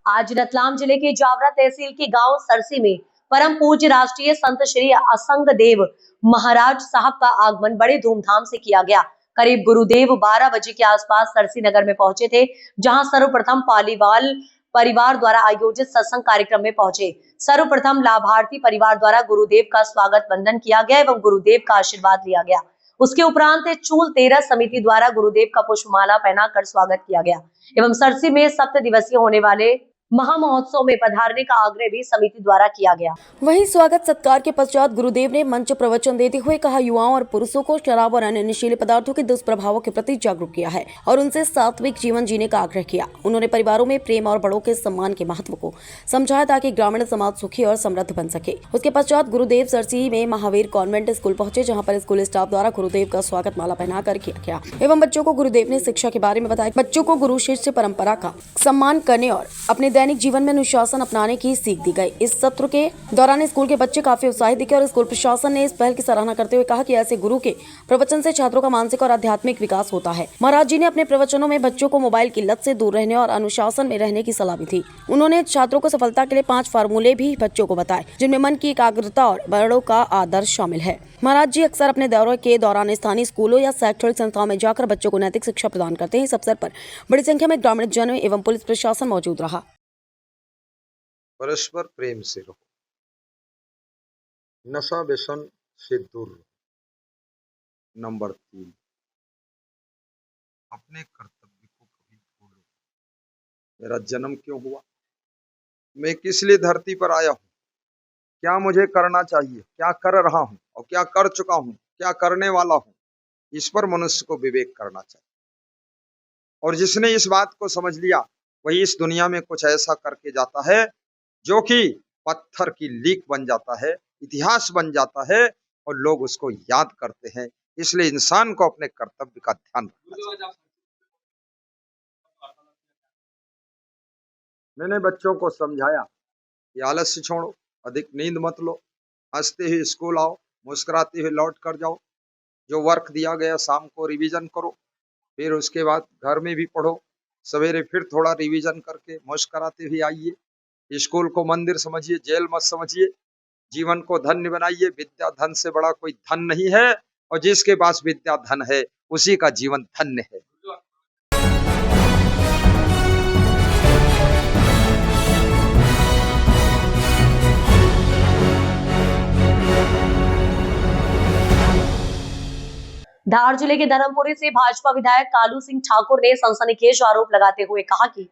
आज रतलाम जिले के जावरा तहसील के गांव सरसी में परम पूज्य राष्ट्रीय संत श्री असंग देव महाराज साहब का आगमन बड़े धूमधाम से किया गया। करीब गुरुदेव 12 बजे के आसपास सरसी नगर में पहुंचे थे, जहां सर्वप्रथम पालीवाल परिवार द्वारा आयोजित सत्संग कार्यक्रम में पहुंचे। सर्वप्रथम लाभार्थी परिवार द्वारा गुरुदेव का स्वागत वंदन किया गया एवं गुरुदेव का आशीर्वाद लिया गया। उसके उपरांत चूल 13 समिति द्वारा गुरुदेव का पुष्पमाला पहनाकर स्वागत किया गया एवं सरसी में 7 दिवसीय होने वाले महामहोत्सव में पधारने का आग्रह भी समिति द्वारा किया गया। वहीं स्वागत सत्कार के पश्चात गुरुदेव ने मंच प्रवचन देते हुए कहा, युवाओं और पुरुषों को शराब और अन्य नशीले पदार्थों के दुष्प्रभावों के प्रति जागरूक किया है और उनसे सात्विक जीवन जीने का आग्रह किया। उन्होंने परिवारों में प्रेम और बड़ों के सम्मान के महत्व को समझाया ताकि ग्रामीण समाज सुखी और समृद्ध बन सके। उसके पश्चात गुरुदेव सरसी में महावीर कॉन्वेंट स्कूल पहुंचे, जहाँ पर स्कूल स्टाफ द्वारा गुरुदेव का स्वागत माला पहनाकर किया गया एवं बच्चों को गुरुदेव ने शिक्षा के बारे में बताया। बच्चों को गुरु शिष्य परंपरा का सम्मान करने और अपने दैनिक जीवन में अनुशासन अपनाने की सीख दी गई। इस सत्र के दौरान स्कूल के बच्चे काफी उत्साहित दिखे और स्कूल प्रशासन ने इस पहल की सराहना करते हुए कहा कि ऐसे गुरु के प्रवचन से छात्रों का मानसिक और आध्यात्मिक विकास होता है। महाराज जी ने अपने प्रवचनों में बच्चों को मोबाइल की लत से दूर रहने और अनुशासन में रहने की सलाह भी थी। उन्होंने छात्रों को सफलता के लिए 5 फार्मूले भी बच्चों को बताए, जिनमें मन की एकाग्रता और बड़ों का आदर शामिल है। महाराज जी अक्सर अपने दौरे के दौरान स्थानीय स्कूलों या शैक्षणिक संस्थाओं में जाकर बच्चों को नैतिक शिक्षा प्रदान करते हैं। इस अवसर पर बड़ी संख्या में ग्रामीण जन एवं पुलिस प्रशासन मौजूद रहा। परस्पर प्रेम से रहो, नशा व्यसन से दूर रहो। नंबर 3, अपने कर्तव्य को कभी भूलो। मेरा जन्म क्यों हुआ, मैं किस लिए धरती पर आया हूँ, क्या मुझे करना चाहिए, क्या कर रहा हूँ और क्या कर चुका हूँ, क्या करने वाला हूँ, इस पर मनुष्य को विवेक करना चाहिए। और जिसने इस बात को समझ लिया वही इस दुनिया में कुछ ऐसा करके जाता है जो कि पत्थर की लीक बन जाता है, इतिहास बन जाता है और लोग उसको याद करते हैं। इसलिए इंसान को अपने कर्तव्य का ध्यान रखना चाहिए। मैंने बच्चों को समझाया कि आलस्य छोड़ो, अधिक नींद मत लो, हंसते हुए स्कूल आओ, मुस्कुराते हुए लौट कर जाओ। जो वर्क दिया गया शाम को रिवीजन करो, फिर उसके बाद घर में भी पढ़ो, सवेरे फिर थोड़ा रिवीजन करके मुस्कुराते हुए आइए। स्कूल को मंदिर समझिए, जेल मत समझिए। जीवन को धन्य बनाइए। विद्या धन से बड़ा कोई धन नहीं है और जिसके पास विद्या धन है उसी का जीवन धन्य है। धार जिले के धर्मपुरी से भाजपा विधायक कालू सिंह ठाकुर ने सनसनीखेज आरोप लगाते हुए कहा कि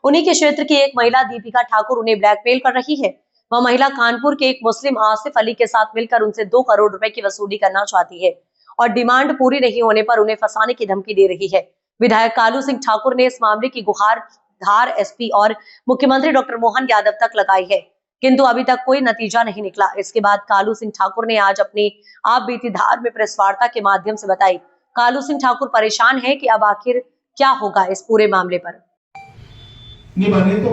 उन्हीं के क्षेत्र की एक महिला दीपिका ठाकुर उन्हें ब्लैकमेल कर रही है। वह महिला कानपुर के एक मुस्लिम आसिफ अली के साथ मिलकर उनसे 2 करोड़ रुपए की वसूली करना चाहती है और डिमांड पूरी नहीं होने पर उन्हें फंसाने की धमकी दे रही है। विधायक कालू सिंह ठाकुर ने इस मामले की गुहार धार एसपी और मुख्यमंत्री डॉक्टर मोहन यादव तक लगाई है, किंतु अभी तक कोई नतीजा नहीं निकला। इसके बाद कालू सिंह ठाकुर ने आज अपनी आप बीती धार में प्रेस वार्ता के माध्यम से बताई। कालू सिंह ठाकुर परेशान है कि अब आखिर क्या होगा इस पूरे मामले पर। निभाने तो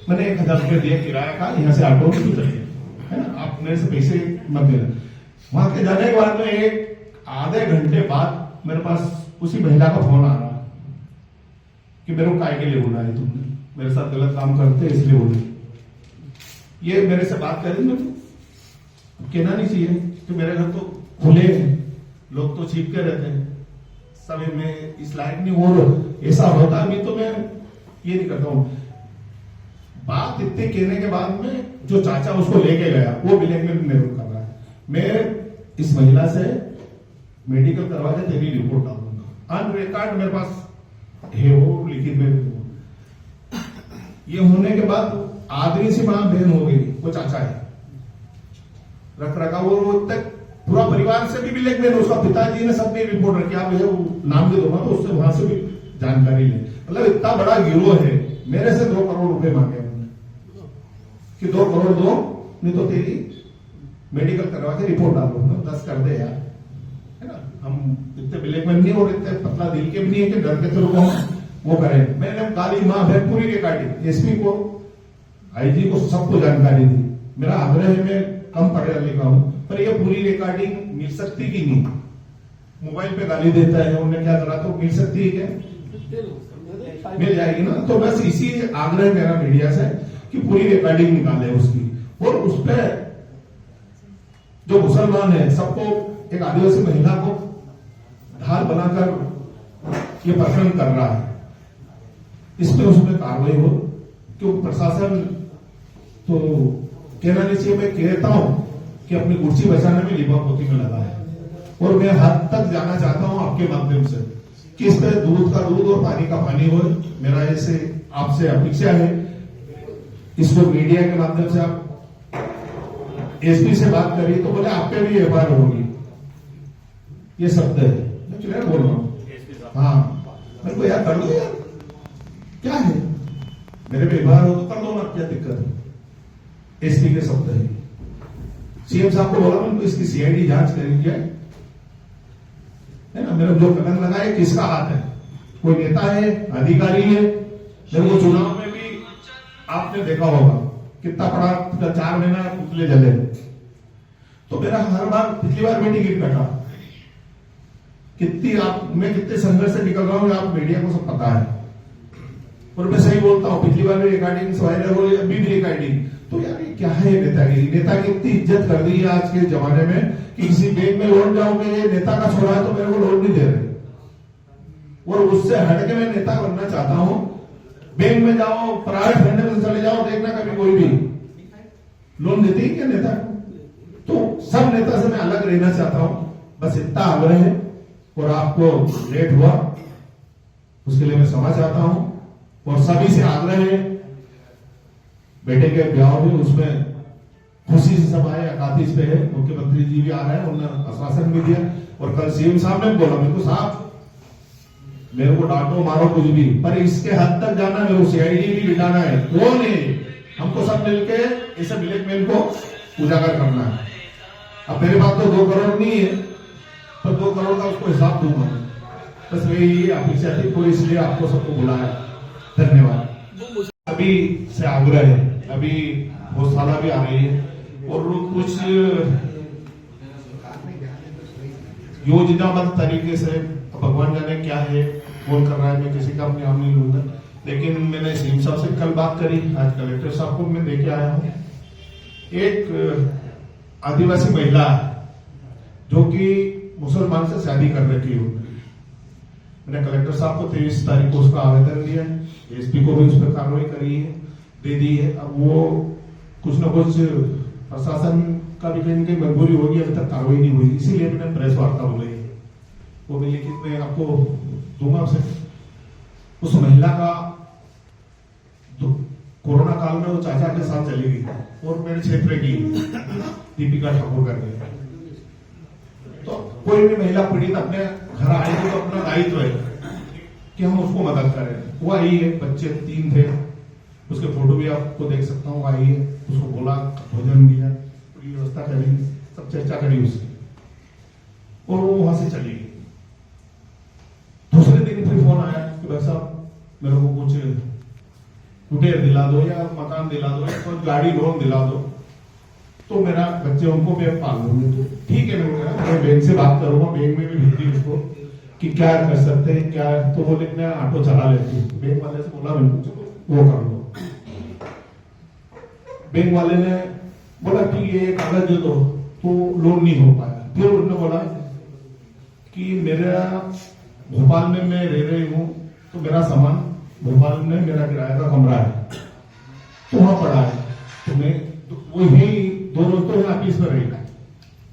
मैंने 1000 रुपये दिया किराया का, यहाँ से ऑटो में चलिए, है ना, आप मेरे से पैसे मत देना। वहां के जाने के बाद में एक आधे घंटे बाद मेरे पास उसी महिला का फोन आ रहा कि मेरे को काय के लिए बोला है तुमने, मेरे साथ गलत काम करते इसलिए बोले। ये मेरे से बात करी, मैं कहना नहीं चाहिए कि मेरे घर तो खुले हैं, लोग तो छिप के रहते हैं, सब मैं इस लायक नहीं हो, ऐसा होता भी तो मैं ये नहीं करता हूँ। बात इतने कहने के बाद में जो चाचा उसको लेके गया वो ब्लैकमेल मेरे को कर रहा है। मैं इस महिला से मेडिकल करवा के तेरी रिपोर्ट डाल दूंगा, ऑन रिकॉर्ड मेरे पास है वो लिखित में। ये होने के बाद आदमी से वहां बहन हो गई, वो चाचा है रख रखा वो तक पूरा परिवार से भी ब्लैकमेल, उसका पिताजी ने सब में रिपोर्ट रखी, आप नाम दे दूंगा तो उससे वहां से भी जानकारी ले। मतलब इतना बड़ा गिरोह है। मेरे से 2 करोड़ रुपए मांगे उन्होंने कि 2 करोड़ दो, नहीं तो तेरी मेडिकल करवा के रिपोर्ट डालो, 10 कर दे यार, है ना। हम इतने ब्लैकमेल नहीं और इतने पतला दिल के भी नहीं है कि डर के तो वो करें। मैंने काली माँ बहन पूरी रिकॉर्डिंग एसपी को, आईजी को सबको जानकारी दी। मेरा आग्रह है, मैं कम पढ़ा लिखा हूं पर ये पूरी रिकॉर्डिंग मिल सकती कि नहीं। मोबाइल पे गाली देता है, उन्होंने क्या करा तो मिल सकती है क्या? मिल जाएगी ना। तो बस इसी आग्रह मेरा मीडिया से कि पूरी रिकॉर्डिंग निकाले उसकी, और उस पर जो मुसलमान है सबको, एक आदिवासी महिला को ढाल बनाकर ये प्रकरण कर रहा है, इसमें उसमें कार्रवाई हो। क्योंकि प्रशासन तो कहना नहीं चाहिए, मैं कहता हूं कि अपनी कुर्सी बचाने में लीबापोती में लगा है, और मैं हद तक जाना चाहता हूं आपके माध्यम से कि इस तरह दूध का दूध और पानी का पानी हो। मेरा ऐसे आपसे अपेक्षा है, इसको मीडिया के माध्यम से आप एसपी से बात करिए तो बोले आप पे भी एफआईआर होगी, ये शब्द है, मैं क्लियर बोल रहा हूँ। हाँ, मेरे को यार कर दो यार, क्या है, मेरे पे एफआईआर हो तो कर दो ना, क्या दिक्कत है। एसपी के शब्द है। सीएम साहब को बोला मैं इसकी सीआईडी जांच करेंगे, है ना। मेरा जो कदम लगाए किसका हाथ है, कोई नेता है, अधिकारी है। मेरे को चुनाव में भी आपने देखा होगा कितना बड़ा 4 महीना पुतले जले, तो मेरा हर बार, पिछली बार भी टिकट कटा, मैं कितने संघर्ष से निकल रहा हूं, आप मीडिया को सब पता है, और मैं सही बोलता हूं। पिछली बार भी रिकॉर्डिंग वायरल हो, अभी भी रिकॉर्डिंग। तो यार ये क्या है नेतागिरी? नेता की इतनी इज्जत कर दी है आज के जमाने में कि किसी बैंक में लोन जाओगे, ये नेता का छोरा है तो मेरे को लोन नहीं दे रहे, और उससे हटके मैं नेता बनना चाहता हूं। बैंक में जाओ, प्राइवेट फंड में चले जाओ, देखना कभी कोई भी लोन देते ही क्या नेता को। तो सब नेता से मैं अलग रहना चाहता हूं, बस इतना आग्रह है। और आपको लेट हुआ उसके लिए मैं क्षमा चाहता हूं, और सभी से आग्रह है, बेटे के ब्याह में उसमें खुशी से सब आए, 31 पे है, मुख्यमंत्री जी भी आ रहे हैं, उन्होंने आश्वासन भी दिया। और कल सीएम साहब ने बोला मेरे को, साहब मेरे को डांटो मारो कुछ भी, पर इसके हद तक जाना, मेरे को सीआईडी भी बिठाना है, वो नहीं, हमको सब मिलके इस ब्लैकमेल को उजागर करना है। अब मेरे पास तो 2 करोड़ नहीं है, पर 2 करोड़ का उसको हिसाब दूंगा। बस मेरी अपेक्षा थी, कोई इसलिए आपको सबको बुलाया। धन्यवाद। अभी से आग्रह है, अभी गौशाला भी आ रही है, और कुछ योजनाबद्ध तरीके से, भगवान जाने क्या है, कौन कर रहा है, मैं किसी का अपने नाम नहीं लूंगा। लेकिन मैंने सीएम साहब से कल बात करी, आज कलेक्टर साहब को मैं देके आया हूँ। एक आदिवासी महिला जो कि मुसलमान से शादी कर रखी हो, मैंने कलेक्टर साहब को 23 तारीख को उसका आवेदन दिया है, एसपी को भी उस पर कार्रवाई करी है, दे दी है। अब वो कुछ न कुछ प्रशासन का भी कहीं कहीं मजबूरी होगी, अभी तक कार्रवाई नहीं हुई, इसीलिए मैंने प्रेस वार्ता बुलाई है, वो मैं लिखित में आपको दूंगा। उस महिला का कोरोना काल में वो चाचा के साथ चली गई, और मेरे क्षेत्र की दीपिका ठाकुर करके। तो कोई भी महिला पीड़ित अपने घर आएगी तो अपना दायित्व है कि हम उसको मदद करें। वो आई है, बच्चे 3 थे, उसके फोटो भी आपको देख सकता हूँ। आई है, उसको बोला, भोजन दिया, पूरी व्यवस्था करी, सब चर्चा करी उसकी, और वो वहां से चली गई। दूसरे दिन फिर फोन आया कि भाई साहब मेरे को कुछ कुटीर दिला दो या मकान दिला दो या कोई गाड़ी लोन दिला दो तो मेरा बच्चे उनको मैं पाल लूंगी। तो ठीक है, मैं बैंक से बात करूंगा, बैंक में भी भेजी उसको कि क्या कर सकते हैं क्या। तो बोले मैं ऑटो चला लेती हूँ। बैंक वाले से बोला मैं वो कर लो। बैंक वाले ने बोला ठीक है कागज दे दो, तो लोन नहीं हो पाया। फिर उन्होंने बोला कि मेरा भोपाल में मैं रह रही हूँ तो मेरा सामान भोपाल में मेरा किराए का कमरा है तो वहां पड़ा है, तो मैं वही 2 रोज तो यहाँ ऑफिस में रहेगा।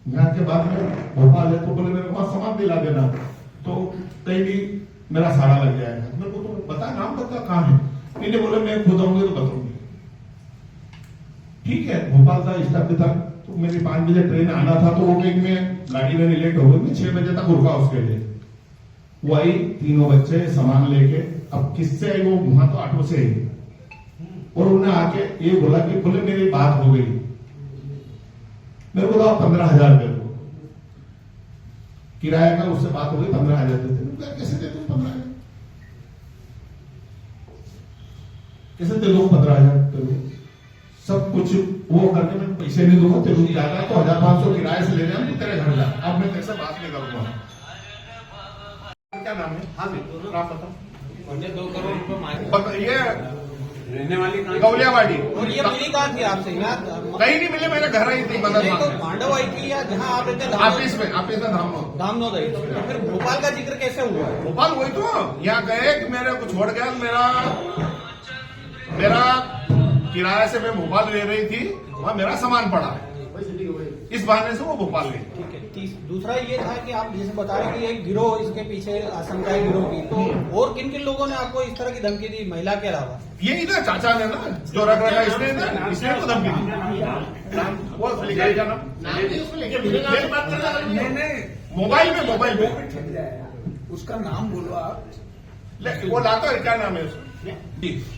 यहाँ के बाद में भोपाल है तो बोले मेरे को सामान दिला देना, तो कहीं भी मेरा सारा लग जाएगा। मेरे को तो बता, नाम बता कहाँ है। इन्हें बोले मैं खुद आऊंगी तो बताऊंगी। ठीक है, भोपाल का स्टाफ था तो मेरी 5 बजे ट्रेन आना था, तो वो बैंक में गाड़ी में लेट हो गई। मैं 6 बजे तक रुका उसके लिए। वो आई, तीनों बच्चे सामान लेके। अब किससे आई वो, वहां तो ऑटो से आई। और उन्हें आके ये बोला कि बोले मेरी बात हो गई, मेरे को 15,000 दे दो किराया का। उससे बात हो गई, 15,000 देते। कैसे दे दूं 15,000? कैसे दे दो 15,000? सब कुछ वो करके मैं पैसे नहीं दूंगा, तेरे ज्यादा तो 1,500 किराए से ले जाऊं, तू तेरे घर जा। अब मैं तेरे से बात नहीं करूंगा। क्या नाम है? हाँ बिल्कुल, आप बताओ। 2 करोड़ रुपए ये रहने वाली गौलियावाड़ी। और ये मिली कहाँ थी आपसे? कहीं नहीं मिले, मेरे घर आई थी पांडव आई थी या जहाँ आप रहते ऑफिस में धामनोद आई थी। तो फिर भोपाल का जिक्र कैसे हुआ? भोपाल वही तो यहाँ गए कि मेरे को छोड़ गया। मेरा किराए से मैं भोपाल ले रही थी, वहाँ मेरा सामान पड़ा है, इस बहाने से वो भोपाल गई। ठीक है। दूसरा ये था कि आप जैसे बता रहे कि एक गिरोह इसके पीछे आशंका है गिरोह की, तो और किन किन लोगों ने आपको इस तरह की धमकी दी महिला के अलावा? ये इधर चाचा ने ना जो रख रखा इसने तो धमकी दी। वो लिखा का नाम मोबाइल में उसका नाम बोलो आप। वो लाता है, क्या नाम है उसका?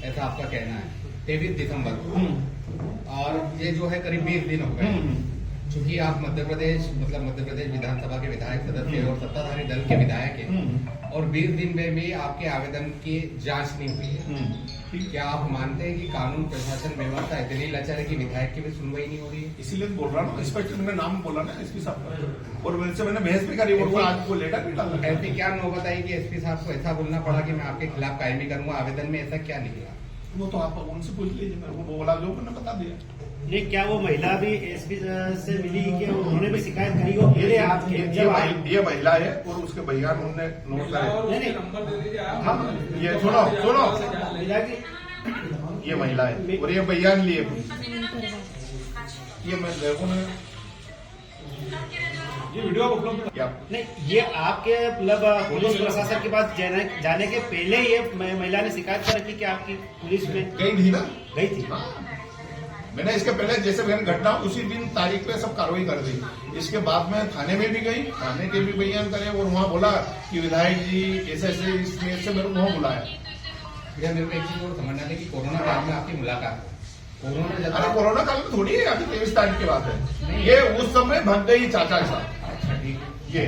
ऐसा आपका कहना है। 23 दिसंबर को, और ये जो है करीब 20 दिन हो गए। चूंकि आप मध्य प्रदेश विधानसभा के विधायक सदस्य और सत्ताधारी दल के विधायक हैं, और 20 दिन में भी आपके आवेदन की जांच नहीं हुई है, क्या आप मानते हैं कि कानून प्रशासन व्यवस्था इतनी लचर है कि विधायक की भी सुनवाई नहीं हो रही है? इसीलिए बोल रहा हूँ, इंस्पेक्टर ने नाम बोला ना एसपी साहब, और वैसे मैंने बहस भी करी और वो आज को लेटर भी डाला। ऐसी क्या नौबत आई कि एसपी साहब को ऐसा बोलना पड़ा कि मैं आपके खिलाफ कायमी करूंगा? आवेदन में ऐसा क्या निकला? वो तो आप उनसे पूछ लीजिए, मेरे को बोला जो मैंने बता दिया। ये क्या वो महिला भी एसपी से मिली कि उन्होंने भी शिकायत करी हो? मेरे आपके ये महिला है और उसके भैया उन्होंने नोट करे। हाँ, ये सुनो ये महिला है और ये भैया ने लिए ये मैं देखो ना ये वीडियो उपलब्ध नहीं, ये आपके मतलब पुलिस प्रशासन के पास जाने के पहले ये महिला ने शिकायत कर रखी कि आपकी पुलिस में गई थी ना? गई थी। मैंने इसके पहले जैसे मैंने घटना उसी दिन तारीख पे सब कार्रवाई कर दी। इसके बाद में थाने में भी गई, थाने के भी बयान करे और वहाँ बोला कि विधायक जी ऐसे इससे मेरे को वहाँ बुलाया। मेरे को एक चीज और समझना है कि कोरोना काल में आपकी मुलाकात, कोरोना काल में थोड़ी है, अभी 23 तारीख की बात है। ये उस समय भाग गई चाचा के साथ। अच्छा ठीक ये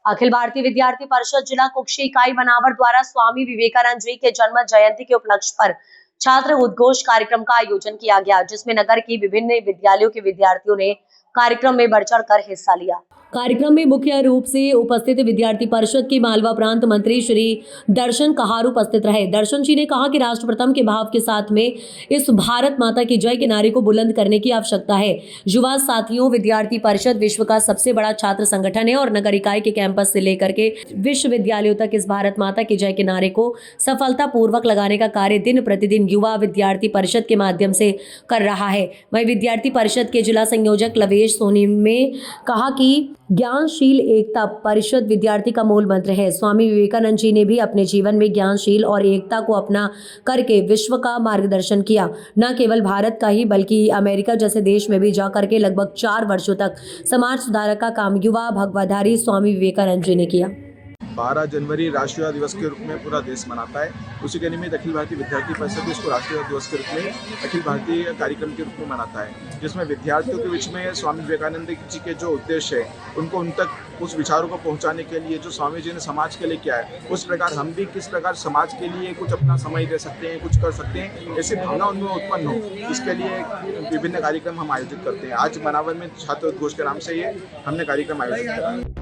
अखिल भारतीय विद्यार्थी परिषद जिला कुक्षी इकाई बनावर द्वारा स्वामी विवेकानंद जी के जन्म जयंती के उपलक्ष्य पर छात्र उद्घोष कार्यक्रम का आयोजन किया गया, जिसमें नगर की विभिन्न विद्यालयों के विद्यार्थियों ने कार्यक्रम में बढ़ चढ़कर हिस्सा लिया। कार्यक्रम में मुख्य रूप से उपस्थित विद्यार्थी परिषद के मालवा प्रांत मंत्री श्री दर्शन कहार उपस्थित रहे। दर्शन जी ने कहा कि राष्ट्र प्रथम के भाव के साथ में इस भारत माता की जय के नारे को बुलंद करने की आवश्यकता है। युवा साथियों, विद्यार्थी परिषद विश्व का सबसे बड़ा छात्र संगठन है और नगर इकाई के कैंपस से लेकर के विश्वविद्यालयों तक इस भारत माता की जय के नारे को सफलता पूर्वक लगाने का कार्य दिन प्रतिदिन युवा विद्यार्थी परिषद के माध्यम से कर रहा है। वहीं विद्यार्थी परिषद के जिला संयोजक लवेश सोनी ने कहा कि ज्ञानशील एकता परिषद विद्यार्थी का मूल मंत्र है। स्वामी विवेकानंद जी ने भी अपने जीवन में ज्ञानशील और एकता को अपना करके विश्व का मार्गदर्शन किया। न केवल भारत का ही बल्कि अमेरिका जैसे देश में भी जा करके लगभग 4 वर्षों तक समाज सुधारक का काम युवा भगवाधारी स्वामी विवेकानंद जी ने किया। 12 जनवरी राष्ट्रीय दिवस के रूप में पूरा देश मनाता है। उसी के निमित्त अखिल भारतीय विद्यार्थी परिषद इसको राष्ट्रीय दिवस के रूप में अखिल भारतीय कार्यक्रम के रूप में मनाता है, जिसमें विद्यार्थियों के बीच में स्वामी विवेकानंद जी के जो उद्देश्य है उनको उन तक उस विचारों को पहुंचाने के लिए जो स्वामी जी ने समाज के लिए किया है, उस प्रकार हम भी किस प्रकार समाज के लिए कुछ अपना समय दे सकते हैं, कुछ कर सकते हैं, ऐसी भावना उनमें उत्पन्न हो, इसके लिए विभिन्न कार्यक्रम हम आयोजित करते हैं। आज मनावर में छात्र उद्घोष के नाम से ये हमने कार्यक्रम आयोजित किया है।